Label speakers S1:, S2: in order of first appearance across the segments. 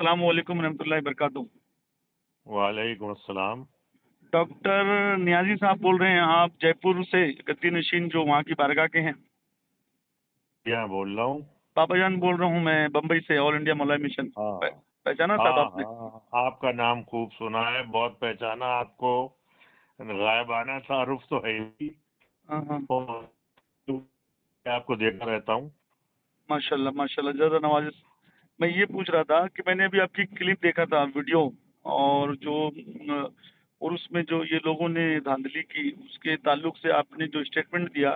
S1: السلام علیکم ورحمۃ اللہ وبرکاتہ۔
S2: وعلیکم السلام۔
S1: ڈاکٹر نیازی صاحب بول رہے ہیں، آپ جے پور سے گدی نشین جو وہاں کی بارگاہ کے ہیں؟
S2: کیا بول رہا ہوں؟
S1: بابا جان بول رہا ہوں میں، بمبئی سے، آل انڈیا مولائی مشن۔
S2: ہاں
S1: پہچانا صاحب
S2: ہاں
S1: آپ نے؟
S2: ہاں، آپ کا نام خوب سنا ہے، بہت پہچانا آپ کو، غائبانہ تعارف تو ہے ہی،
S1: ہاں ہاں،
S2: آپ کو دیکھتا رہتا ہوں۔
S1: ماشاء اللہ ماشاء اللہ، زیادہ نوازش۔ میں یہ پوچھ رہا تھا کہ میں نے ابھی آپ کی کلپ دیکھا تھا، ویڈیو، اور اور اس میں جو یہ لوگوں نے دھاندلی کی، اس کے تعلق سے آپ نے جو اسٹیٹمنٹ دیا،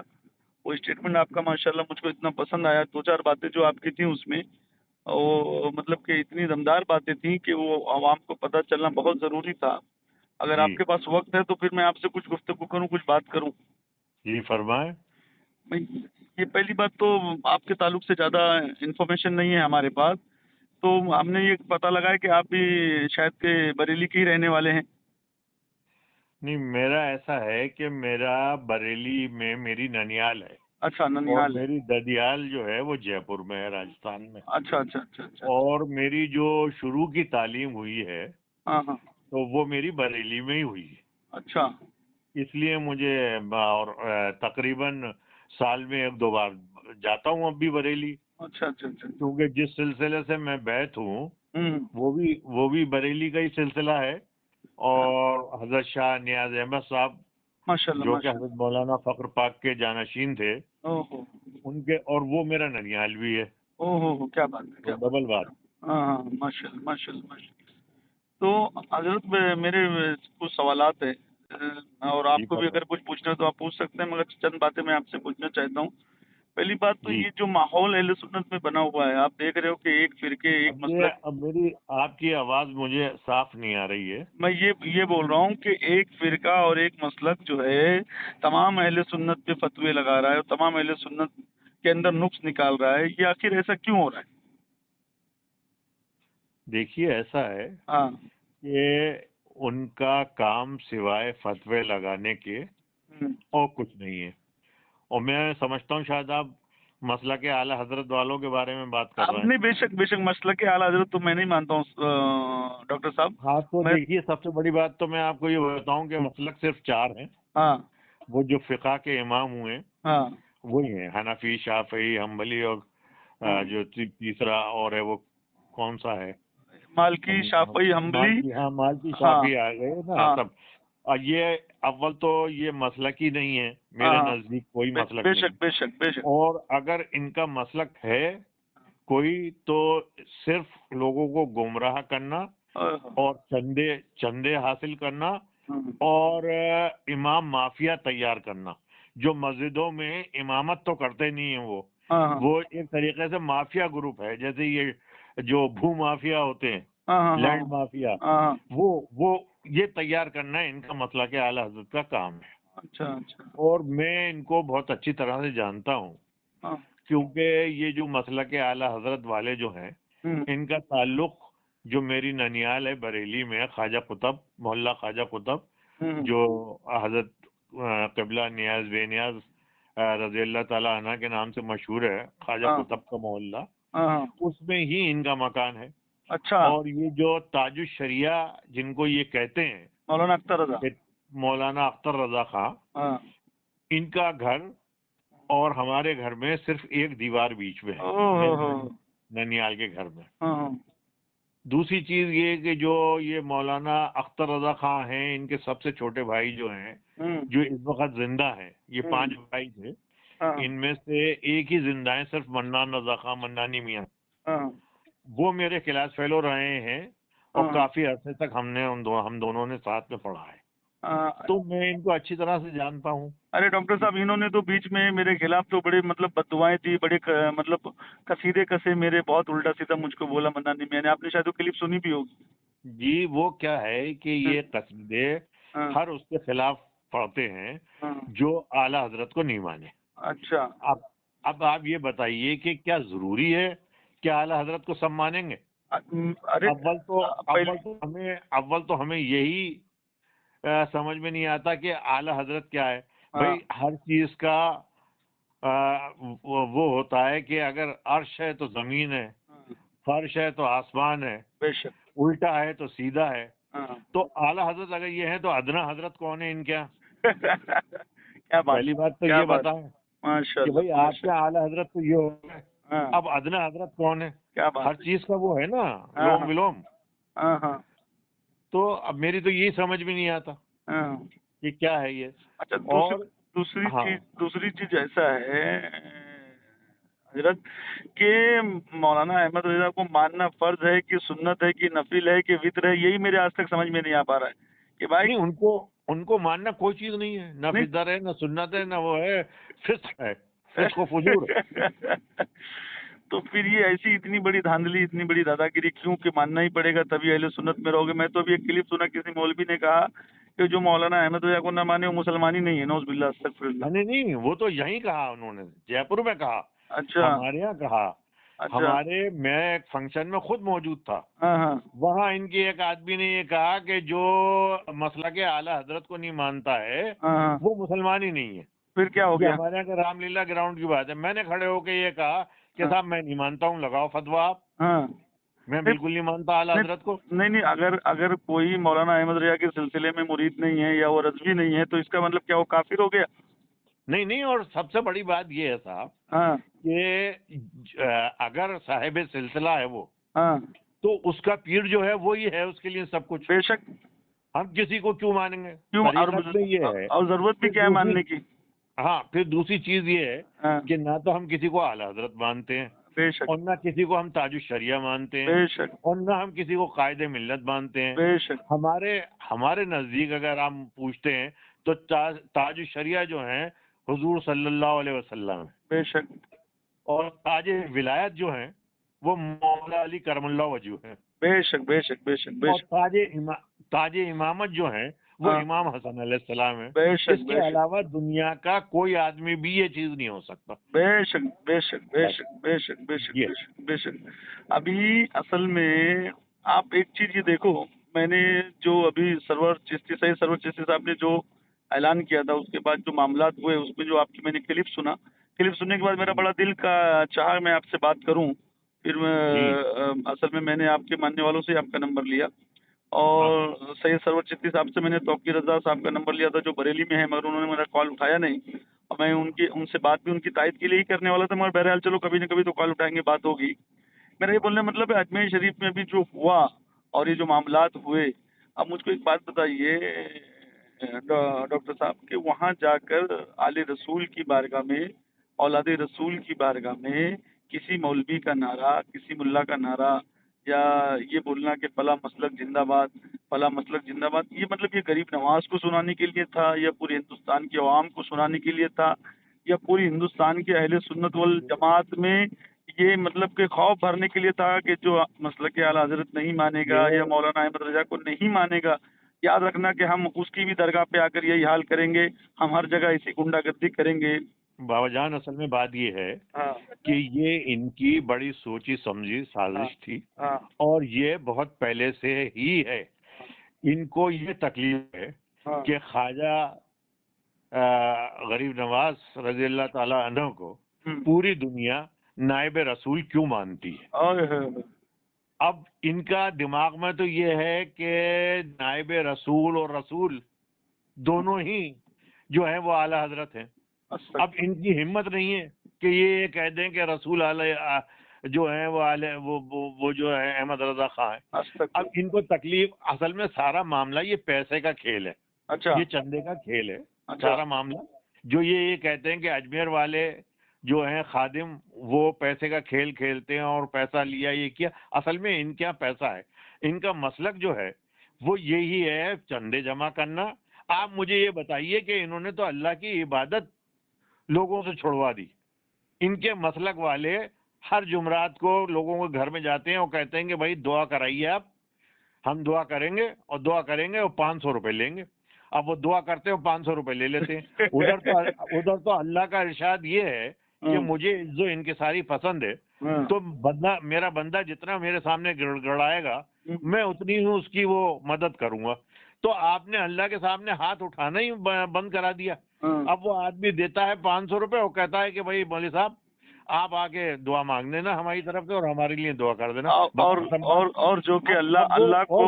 S1: وہ اسٹیٹمنٹ آپ کا ماشاءاللہ مجھ کو اتنا پسند آیا۔ دو چار باتیں جو آپ کی تھیں اس میں، وہ مطلب کہ اتنی دمدار باتیں تھیں کہ وہ عوام کو پتہ چلنا بہت ضروری تھا۔ اگر آپ
S2: جی
S1: کے پاس وقت ہے تو پھر میں آپ سے کچھ گفتگو کروں، کچھ بات کروں۔
S2: جی فرمائیں۔
S1: میں یہ پہلی بات تو آپ کے تعلق سے زیادہ انفارمیشن نہیں ہے ہمارے پاس، تو ہم نے یہ پتہ لگا ہے کہ آپ بھی شاید کہ بریلی کے ہی رہنے والے ہیں۔
S2: نہیں، میرا ایسا ہے کہ میرا بریلی میں میری ننیال ہے،
S1: اچھا،
S2: اور
S1: ننیال ہے۔
S2: میری ددیال جو ہے وہ جے پور میں ہے، راجستھان میں۔
S1: اچھا اچھا اچھا اچھا۔
S2: اور میری جو شروع کی تعلیم ہوئی ہے
S1: ہاں ہاں،
S2: تو وہ میری بریلی میں ہی ہوئی ہے۔
S1: اچھا
S2: اس لیے مجھے اور تقریباً سال میں ایک دو بار جاتا ہوں اب بھی بریلی،
S1: اچھا اچھا اچھا۔
S2: کیونکہ جس سلسلے سے میں بیعت ہوں
S1: ہوں،
S2: وہ بھی بریلی کا ہی سلسلہ ہے۔ اور حضرت شاہ نیاز احمد صاحب
S1: ماشاء اللہ
S2: جو کہ
S1: ماشاء
S2: حضرت
S1: اللہ۔
S2: مولانا فخر پاک کے جانشین تھے،
S1: او ہو
S2: ان کے، اور وہ میرا ننیال بھی ہے،
S1: او ہو، کیا بات ہے،
S2: تو
S1: کیا بات
S2: ڈبل بات۔
S1: ہے۔ ہاں ہاں، ماشاء اللہ ماشاء اللہ ماشاء اللہ۔ تو حضرت میرے کچھ سوالات ہیں، اور آپ
S2: جی
S1: کو بھی
S2: فرمائیں۔
S1: اگر کچھ پوچھنا ہے تو آپ پوچھ سکتے ہیں، مگر چند باتیں میں آپ سے پوچھنا چاہتا ہوں۔ پہلی بات تو
S2: جی،
S1: یہ جو ماحول اہل سنت میں بنا ہوا ہے، آپ دیکھ رہے ہو کہ ایک فرقے، ایک مسلک۔
S2: اب میری آپ کی آواز مجھے صاف نہیں آ رہی ہے۔
S1: میں یہ بول رہا ہوں کہ ایک فرقہ اور ایک مسلک جو ہے تمام اہل سنت پہ فتوے لگا رہا ہے، اور تمام اہل سنت کے اندر نقص نکال رہا ہے، یہ آخر ایسا کیوں ہو رہا ہے؟
S2: دیکھیے، ایسا ہے
S1: ہاں
S2: کہ ان کا کام سوائے فتوے لگانے کے
S1: ہم۔
S2: اور کچھ نہیں ہے۔ اور میں سمجھتا ہوں شاید آپ مسئلہ کے اعلیٰ حضرت والوں کے بارے میں بات کر
S1: آپ
S2: رہے ہیں۔
S1: نے بے شک مسلک کے اعلیٰ حضرت تو میں نہیں مانتا ہوں ڈاکٹر صاحب۔
S2: ہاں، تو
S1: میں
S2: دیکھیے، سب سے بڑی بات تو میں آپ کو یہ بتاؤں کہ مسلک صرف چار ہیں۔
S1: ہاں
S2: وہ جو فقہ کے امام ہوئے
S1: ہاں
S2: وہی ہیں، حنفی، شافعی، حنبلی، اور
S1: ہاں،
S2: جو تیسرا اور ہے وہ کون سا ہے؟
S1: مالکی، شافعی، حنبلی۔
S2: مالکی، ہاں مالکی
S1: ہاں
S2: شافعی آ گئے نا
S1: ہاں
S2: سب۔ اور یہ اول تو یہ مسلک ہی نہیں ہے، میرے
S1: ہاں،
S2: نزدیک کوئی مسلک
S1: بے
S2: نہیں۔
S1: شک بے شک بے شک۔
S2: اور اگر ان کا مسلک ہے کوئی تو صرف لوگوں کو گمراہ کرنا اور چندے حاصل کرنا، اور امام مافیا تیار کرنا، جو مسجدوں میں امامت تو کرتے نہیں ہیں،
S1: ہاں
S2: وہ ایک طریقے سے مافیا گروپ ہے، جیسے یہ جو بھو مافیا ہوتے ہیں،
S1: ہاں ہاں
S2: لینڈ مافیا،
S1: ہاں،
S2: وہ یہ تیار کرنا ان کا مسئلہ کے اعلیٰ حضرت کا کام ہے۔
S1: اچھا اچھا،
S2: اور میں ان کو بہت اچھی طرح سے جانتا ہوں،
S1: ہاں
S2: کیونکہ یہ جو مسئلہ کے اعلیٰ حضرت والے جو ہیں، ان کا تعلق جو میری ننیال ہے بریلی میں، خواجہ قطب، محلہ خواجہ قطب، جو حضرت قبلہ نیاز بے نیاز رضی اللہ تعالیٰ عنہ کے نام سے مشہور ہے، خواجہ
S1: ہاں
S2: قطب کا محلہ،
S1: ہاں،
S2: اس میں ہی ان کا مکان ہے۔
S1: اچھا،
S2: اور یہ جو تاج الشریعہ جن کو یہ کہتے ہیں،
S1: مولانا اختر رضا،
S2: کہ مولانا اختر رضا خان،
S1: ہاں،
S2: ان کا گھر اور ہمارے گھر میں صرف ایک دیوار بیچ میں ہے، میرے ننیال کے گھر میں۔
S1: ہاں
S2: دوسری چیز یہ کہ جو یہ مولانا اختر رضا خان ہیں، ان کے سب سے چھوٹے بھائی جو ہیں، جو اس وقت زندہ ہیں، یہ 5 بھائی تھے، ان میں سے ایک ہی زندہ ہیں، صرف منان رضا خان، منانی میاں، وہ میرے کلاس فیلو رہے ہیں، اور کافی عرصے تک ہم دونوں نے ساتھ میں پڑھا ہے، تو میں ان کو اچھی طرح سے جانتا ہوں۔
S1: ارے ڈاکٹر صاحب، انہوں نے تو بیچ میں میرے خلاف تو بڑے مطلب بددعائیں دی، بڑے مطلب قصیدے کسے میرے، بہت الٹا سیدھا مجھ کو بولا منانی میں نے، آپ نے شاید وہ کلپ سنی بھی ہوگی۔
S2: جی، وہ کیا ہے کہ یہ قصیدے ہر اس کے خلاف پڑھتے ہیں جو اعلیٰ حضرت کو نہیں مانے۔
S1: اچھا،
S2: اب آپ یہ بتائیے کہ کیا ضروری ہے کہ اعلیٰ حضرت کو سب مانیں گے؟
S1: ارے
S2: اول تو ہمیں یہی سمجھ میں نہیں آتا کہ اعلیٰ حضرت کیا ہے۔ بھئی ہر چیز کا وہ ہوتا ہے کہ اگر عرش ہے تو زمین ہے، فرش ہے تو آسمان ہے،
S1: بے شک.
S2: الٹا ہے تو سیدھا ہے.
S1: ہاں.
S2: تو اعلیٰ حضرت اگر یہ ہے تو ادنا حضرت کون ہے ان کے یہاں؟
S1: کیا بات.
S2: پہلی بات تو
S1: کیا
S2: یہ
S1: بات.
S2: بتائیں
S1: ماشاء
S2: کہ
S1: اللہ.
S2: بھائی آپ کے اعلیٰ حضرت تو یہ ہو گئے،
S1: ہاں.
S2: اب ادنا حضرت کون ہے؟
S1: کیا بات.
S2: ہر چیز کا وہ ہے نا
S1: ہاں،
S2: لوم
S1: ہاں.
S2: ولوم.
S1: ہاں ہاں
S2: تو اب میری تو یہی سمجھ میں نہیں آتا
S1: ہاں.
S2: کہ کیا ہے یہ.
S1: اچھا
S2: اور ہاں
S1: دوسری چیز ایسا ہے حضرت کہ مولانا احمد رضا کو ماننا فرض ہے کہ سنت ہے کہ نفل ہے کہ وطر ہے، یہی میرے آج تک سمجھ میں نہیں آ پا رہا ہے کہ بھائی.
S2: نہیں، ان کو ماننا کوئی چیز نہیں ہے، نہ
S1: نہیں.
S2: فطر ہے نہ سنت ہے نہ وہ ہے، فسق ہے، فسق و فجور.
S1: تو پھر یہ ایسی اتنی بڑی دھاندلی، اتنی بڑی دادا گیری کیوں کہ ماننا ہی پڑے گا تبھی اہل سنت میں رہو گے؟ میں تو ابھی ایک کلپ سنا، کسی مولوی نے کہا کہ جو مولانا احمد رضا کو نہ مانے وہ مسلمان ہی نہیں ہے. نعوذ باللہ، استغفر اللہ.
S2: نہیں، وہ تو یہیں کہا انہوں نے، جے پور میں کہا،
S1: اچھا
S2: ہمارے یہاں کہا.
S1: اچھا.
S2: میں ایک فنکشن میں خود موجود تھا،
S1: ہاں ہاں
S2: وہاں ان کے ایک آدمی نے یہ کہا کہ جو مسلک اعلیٰ حضرت کو نہیں مانتا ہے
S1: ہاں ہاں.
S2: وہ مسلمان ہی نہیں ہے.
S1: پھر کیا ہو
S2: یہ
S1: گیا؟
S2: ہمارے یہاں کے رام لیلا گراؤنڈ کی بات ہے. میں نے کھڑے ہو کے یہ کہا کہ
S1: ہاں.
S2: صاحب میں نہیں مانتا ہوں، لگاؤ فتوا آپ.
S1: ہاں.
S2: میں بالکل نہیں مانتا اعلیٰ حضرت کو.
S1: نہیں، اگر کوئی مولانا احمد رضا کے سلسلے میں مرید نہیں ہے یا وہ رضوی نہیں ہے تو اس کا مطلب کیا وہ کافر ہو گیا؟
S2: نہیں، اور سب سے بڑی بات یہ ہے صاحب
S1: ہاں
S2: کہ اگر صاحب سلسلہ ہے وہ،
S1: ہاں.
S2: تو اس کا پیر جو ہے وہی ہے اس کے لیے سب کچھ.
S1: بے شک.
S2: ہم کسی کو کیوں مانیں گے؟
S1: کیوں؟
S2: طریقت میں یہ ہے.
S1: اور ضرورت بھی کیا ہے ماننے کی؟
S2: ہاں، پھر دوسری چیز یہ ہے
S1: ہاں.
S2: کہ نہ تو ہم کسی کو اعلیٰ حضرت مانتے ہیں،
S1: بے شک.
S2: اور نہ کسی کو ہم تاج الشریعہ مانتے ہیں،
S1: بے شک.
S2: اور نہ ہم کسی کو قائد ملت مانتے ہیں.
S1: بے شک.
S2: ہمارے نزدیک اگر ہم پوچھتے ہیں تو تاج الشریعہ جو ہیں حضور صلی اللہ علیہ وسلم ہیں،
S1: بے شک.
S2: اور تاج ولایت جو ہیں وہ مولا علی کرم اللہ وجہ ہیں.
S1: بے شک بے شک بے شک بے
S2: اور
S1: شک.
S2: تاج امامت جو ہیں وہ
S1: ہاں.
S2: امام حسن علیہ السلام ہیں.
S1: بے شک
S2: اس
S1: بے
S2: کے
S1: شک
S2: علاوہ دنیا کا کوئی آدمی بھی یہ چیز نہیں ہو سکتا.
S1: بے شک بے شک بے شک بے شک بے شک
S2: یہ
S1: بے شک بے شک. ابھی اصل میں آپ ایک چیز یہ دیکھو، میں نے جو ابھی سرور چشتی صاحب نے جو اعلان کیا تھا، اس کے بعد جو معاملات ہوئے اس میں جو آپ کی میں نے کلپ سننے کے بعد میرا بڑا دل کا چاہا میں آپ سے بات کروں. پھر
S2: جی
S1: اصل میں نے آپ کے ماننے والوں سے آپ کا نمبر لیا،
S2: ہاں
S1: اور سید سرور چشتی صاحب سے میں نے توقیر رضا صاحب کا نمبر لیا تھا جو بریلی میں ہے، مگر انہوں نے میرا کال اٹھایا نہیں. اور میں ان سے بات بھی ان کی تائید کے لیے ہی کرنے والا تھا، مگر بہرحال چلو کبھی نہ کبھی تو کال اٹھائیں گے، بات ہوگی. میرا یہ بولنے کا مطلب ہے اجمیر شریف میں بھی جو ہوا اور یہ جو معاملات ہوئے، اب مجھ کو ایک بات بتائیے ڈاکٹر صاحب کہ وہاں جا کر آل رسول کی بارگاہ میں، اولاد رسول کی بارگاہ میں کسی مولوی کا نعرہ، کسی ملا کا نعرہ، یا یہ بولنا کہ فلاں مسلک زندہ باد، فلاں مسلک زندہ باد، یہ مطلب یہ غریب نواز کو سنانے کے لیے تھا یا پورے ہندوستان کی عوام کو سنانے کے لیے تھا یا پوری ہندوستان کے اہل سنت والجماعت میں یہ مطلب کہ خوف بھرنے کے لیے تھا کہ جو مسلک اعلیٰ حضرت نہیں مانے گا یا مولانا احمد رضا کو نہیں مانے گا، یاد رکھنا کہ ہم اس کی بھی درگاہ پہ آ کر یہی حال کریں گے، ہم ہر جگہ اسی گنڈا گردی کریں گے.
S2: بابا جان، اصل میں بات یہ ہے
S1: ہاں
S2: کہ یہ ان کی بڑی سوچی سمجھی
S1: ہاں
S2: سازش تھی،
S1: ہاں
S2: اور یہ بہت پہلے سے ہی ہے. ان کو یہ تکلیف ہے
S1: ہاں
S2: کہ خواجہ غریب نواز رضی اللہ تعالی عنہ کو پوری دنیا نائب رسول کیوں مانتی ہے. اب ان کا دماغ میں تو یہ ہے کہ نائب رسول اور رسول دونوں ہی جو ہیں وہ اعلیٰ حضرت ہیں. اب ان کی ہمت نہیں ہے کہ یہ کہہ دیں کہ رسول علیہ جو ہیں وہ جو ہے احمد رضا خان ہیں. اب ان کو تکلیف، اصل میں سارا معاملہ یہ پیسے کا کھیل ہے، یہ چندے کا کھیل ہے سارا معاملہ. جو یہ کہتے ہیں کہ اجمیر والے جو ہیں خادم وہ پیسے کا کھیل کھیلتے ہیں اور پیسہ لیا یہ کیا، اصل میں ان کے یہاں پیسہ ہے. ان کا مسلک جو ہے وہ یہی ہے، چندے جمع کرنا. آپ مجھے یہ بتائیے کہ انہوں نے تو اللہ کی عبادت لوگوں سے چھڑوا دی. ان کے مسلک والے ہر جمعرات کو لوگوں کے گھر میں جاتے ہیں اور کہتے ہیں کہ بھائی دعا کرائیے آپ، ہم دعا کریں گے اور 500 روپے لیں گے. اب وہ دعا کرتے ہیں اور 500 روپے لے لیتے ہیں. ادھر تو اللہ کا ارشاد یہ ہے کہ مجھے جو ان کی ساری پسند ہے، تو میرا بندہ جتنا میرے سامنے گڑگڑائے گا میں اتنی ہی اس کی وہ مدد کروں گا. تو آپ نے اللہ کے سامنے ہاتھ اٹھانا ہی بند کرا دیا. اب وہ آدمی دیتا ہے 500 روپے اور کہتا ہے کہ بھائی مولوی صاحب آپ آ کے دعا مانگ لینا ہماری طرف سے اور ہمارے لیے دعا کر دینا.
S1: اور جو کہ اللہ کو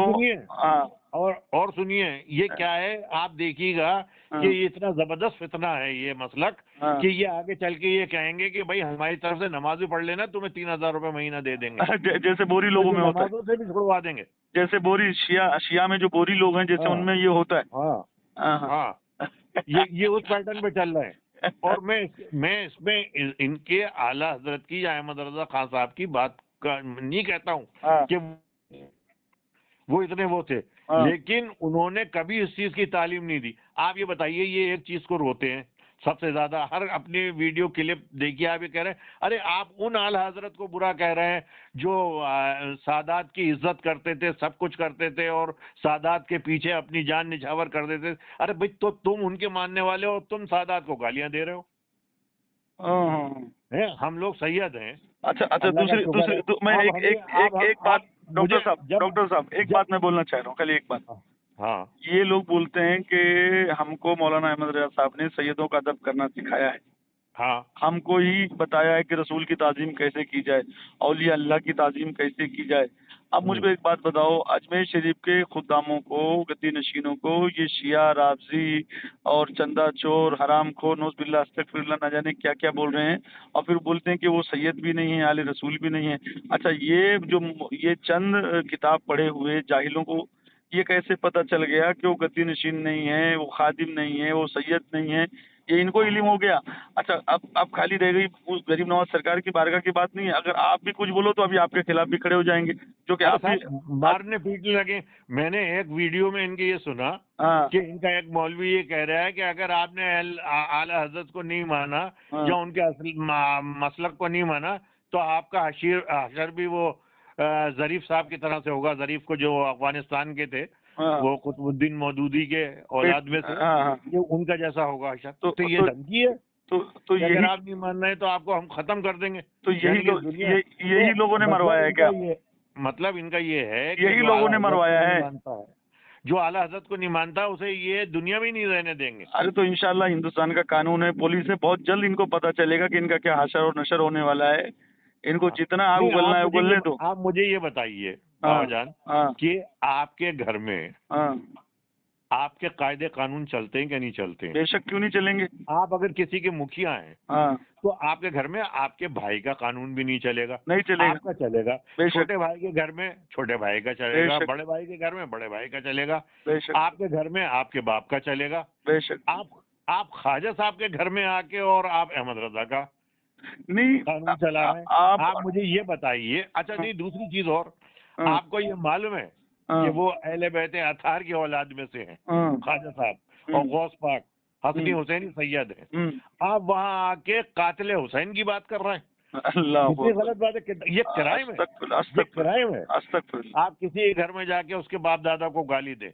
S2: اور سنیے یہ کیا ہے آپ دیکھیے گا کہ اتنا زبردست فتنہ ہے یہ مسلک کہ یہ آگے چل کے یہ کہیں گے کہ بھائی ہماری طرف سے نماز بھی پڑھ لینا تمہیں 3,000 روپے مہینہ دے دیں گے.
S1: جیسے بوری لوگوں میں ہوتا ہے,
S2: نمازوں سے بھی چھڑوا دیں گے.
S1: جیسے بوری شیعہ میں جو بوری لوگ ہیں جیسے ان میں یہ ہوتا ہے.
S2: ہاں یہ اس پیٹرن پہ چل رہے ہیں. اور میں اس میں ان کے اعلیٰ حضرت کی یا احمد رضا خان صاحب کی بات نہیں کہتا ہوں کہ وہ اتنے وہ تھے, لیکن انہوں نے کبھی اس چیز کی تعلیم نہیں دی. آپ یہ بتائیے یہ ایک چیز کو روتے ہیں سب سے زیادہ, ہر اپنی ویڈیو کلپ دیکھیے آپ یہ کہہ رہے ہیں ارے آپ ان اعلیٰ حضرت کو برا کہہ رہے ہیں جو سادات کی عزت کرتے تھے, سب کچھ کرتے تھے اور سادات کے پیچھے اپنی جان نچھاور کر دیتے. ارے بھائی تو تم ان کے ماننے والے ہو, تم سادات کو گالیاں دے رہے ہو. ہم لوگ سید ہیں.
S1: اچھا دوسری میں ایک بات ڈاکٹر صاحب ایک بات میں بولنا چاہ رہا ہوں, خالی ایک بات.
S2: ہاں
S1: یہ لوگ بولتے ہیں کہ ہم کو مولانا احمد رضا صاحب نے سیدوں کا ادب کرنا سکھایا ہے.
S2: ہاں
S1: ہم کو ہی بتایا ہے کہ رسول کی تعظیم کیسے کی جائے, اولیاء اللہ کی تعظیم کیسے کی جائے. اب مجھ کو ایک بات بتاؤ, اجمیر شریف کے خداموں کو, گدی نشینوں کو یہ شیعہ رافضی اور چندہ چور حرام خور نوز باللہ استغفر اللہ نہ جانے کیا کیا بول رہے ہیں, اور پھر بولتے ہیں کہ وہ سید بھی نہیں ہے, آل رسول بھی نہیں ہے. اچھا یہ چند کتاب پڑھے ہوئے جاہلوں کو یہ کیسے پتہ چل گیا کہ وہ گدی نشین نہیں ہے, وہ خادم نہیں ہے, وہ سید نہیں ہے, یہ ان کو علم ہو گیا. اچھا اب خالی رہ گئی اس غریب نواز سرکار کی بارگاہ کی بات نہیں ہے. اگر آپ بھی کچھ بولو تو ابھی آپ کے خلاف بھی کھڑے ہو جائیں گے, جو کہ آپ
S2: مارنے پیٹنے لگے. میں نے ایک ویڈیو میں ان کے یہ سنا کہ ان کا ایک مولوی یہ کہہ رہا ہے کہ اگر آپ نے اعلیٰ حضرت کو نہیں مانا یا ان کے اصل مسلک کو نہیں مانا تو آپ کا حشر بھی وہ ظریف صاحب کی طرح سے ہوگا. ظریف کو جو افغانستان کے تھے وہ قطب الدین مودودی کے اولاد میں سے, یہ ان کا جیسا ہوگا حشر. تو یہ دھمکی ہے تو اگر آپ نہیں مان رہے تو آپ کو ہم ختم کر دیں گے.
S1: تو یہی لوگوں نے مروایا ہے کیا؟
S2: مطلب ان کا یہ ہے کہ
S1: یہی لوگوں نے مروایا ہے.
S2: جو اعلیٰ حضرت کو نہیں مانتا اسے یہ دنیا میں نہیں رہنے دیں گے.
S1: ارے تو انشاءاللہ ہندوستان کا قانون ہے, پولیس ہے, بہت جلد ان کو پتہ چلے گا کہ ان کا کیا حشر اور نشر ہونے والا ہے. ان کو جتنا آگ اگلنا ہے اگلنے دو.
S2: آپ مجھے یہ بتائیے بابا جان کہ آپ کے گھر میں آپ کے قاعدے قانون چلتے ہیں کہ نہیں چلتے ہیں؟
S1: بے شک کیوں نہیں چلیں گے.
S2: آپ اگر کسی کے مکھیا ہیں تو آپ کے گھر میں آپ کے بھائی کا قانون بھی نہیں چلے گا.
S1: نہیں چلے گا.
S2: آپ کا چلے گا. چھوٹے بھائی کے گھر میں چھوٹے بھائی کا چلے گا. بڑے بھائی کے گھر میں بڑے بھائی کا چلے گا. آپ کے گھر میں آپ کے باپ کا چلے گا.
S1: بے شک.
S2: آپ خواجہ صاحب کے گھر میں آ کے اور آپ احمد رضا کا
S1: نہیں
S2: قانون چلا رہے ہیں. آپ مجھے یہ بتائیے. اچھا نہیں, دوسری چیز اور, آپ کو یہ معلوم ہے کہ وہ اہل بیت اطہار کی اولاد میں سے ہیں خواجہ صاحب, اور غوث پاک حسنی حسینی سید ہیں. آپ وہاں آ کے قاتل حسین کی بات کر رہے ہیں.
S1: اللہ
S2: کتنی غلط بات ہے. یہ کرائم ہے, یہ کرائم ہے. آپ کسی گھر میں جا کے اس کے باپ دادا کو گالی دیں,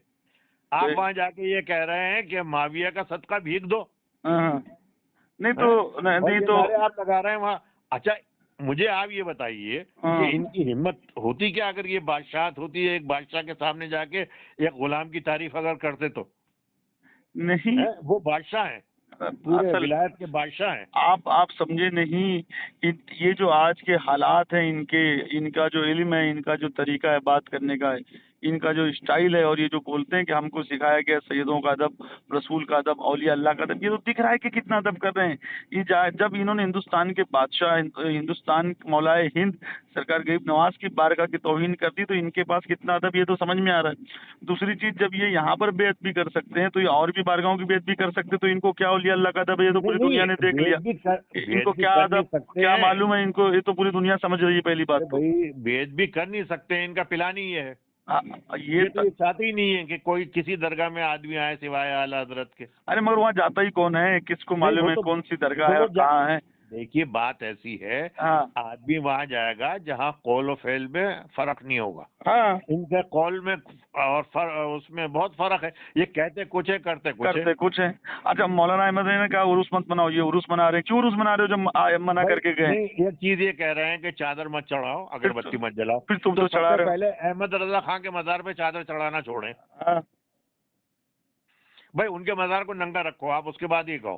S2: آپ وہاں جا کے یہ کہہ رہے ہیں کہ معاویہ کا صدقہ بھیک دو.
S1: نہیں تو
S2: آپ لگا رہے ہیں وہاں. اچھا مجھے آپ یہ بتائیے کہ ان کی ہمت ہوتی کیا اگر یہ بادشاہت ہوتی ہے, ایک بادشاہ کے سامنے جا کے ایک غلام کی تعریف اگر کرتے تو؟
S1: نہیں,
S2: وہ بادشاہ ہیں, پورے ولایت کے بادشاہ ہیں.
S1: آپ سمجھے نہیں, یہ جو آج کے حالات ہیں ان کا جو علم ہے, ان کا جو طریقہ ہے بات کرنے کا ہے, ان کا جو اسٹائل ہے, اور یہ جو بولتے ہیں کہ ہم کو سکھایا گیا سیدوں کا ادب, رسول کا ادب, اولیاء اللہ کا ادب, یہ تو دکھ رہا ہے کہ کتنا ادب کر رہے ہیں. یہ جب انہوں نے ہندوستان کے بادشاہ, ہندوستان مولائے ہند سرکار غریب نواز کی بارگاہ کی توہین کر دی تو ان کے پاس کتنا ادب, یہ تو سمجھ میں آ رہا ہے. دوسری چیز, جب یہ یہاں پر بیعت بھی کر سکتے ہیں تو یہ اور بھی بارگاہوں کی بیعت بھی کر سکتے, تو ان کو کیا اولیاء اللہ کا ادب ہے, یہ تو پوری دنیا نے دیکھ لیا. ان کو کیا ادب کیا معلوم ہے, ان کو یہ تو پوری دنیا سمجھ رہی ہے. پہلی بات تو
S2: بیعت بھی کر نہیں سکتے, ان کا پلان ہی ہے.
S1: یہ
S2: چاہتے ہی نہیں ہے کہ کوئی کسی درگاہ میں آدمی آئے سوائے اعلیٰ حضرت کے.
S1: ارے مگر وہاں جاتا ہی کون ہے, کس کو معلوم ہے کون سی درگاہ ہے, کہاں ہے.
S2: دیکھیے بات ایسی ہے, آدمی وہاں جائے گا جہاں قول و فعل میں فرق نہیں ہوگا. ان کے قول میں اور اس میں بہت فرق ہے. یہ کہتے کچھ ہے, کرتے
S1: کچھ ہے. اچھا مولانا احمد نے کہا عرس مت مناؤ, یہ عرس منا رہے ہیں. کیوں عرس منا رہے ہو جب منع کر کے گئے؟
S2: ایک چیز یہ کہہ رہے ہیں کہ چادر مت چڑھاؤ, اگربتی مت جلاؤ.
S1: پھر تم تو چڑھا رہے ہو.
S2: پہلے احمد رضا خان کے مزار پہ چادر چڑھانا چھوڑیں. بھائی ان کے مزار کو ننگا رکھو آپ, اس کے بعد یہ کہو.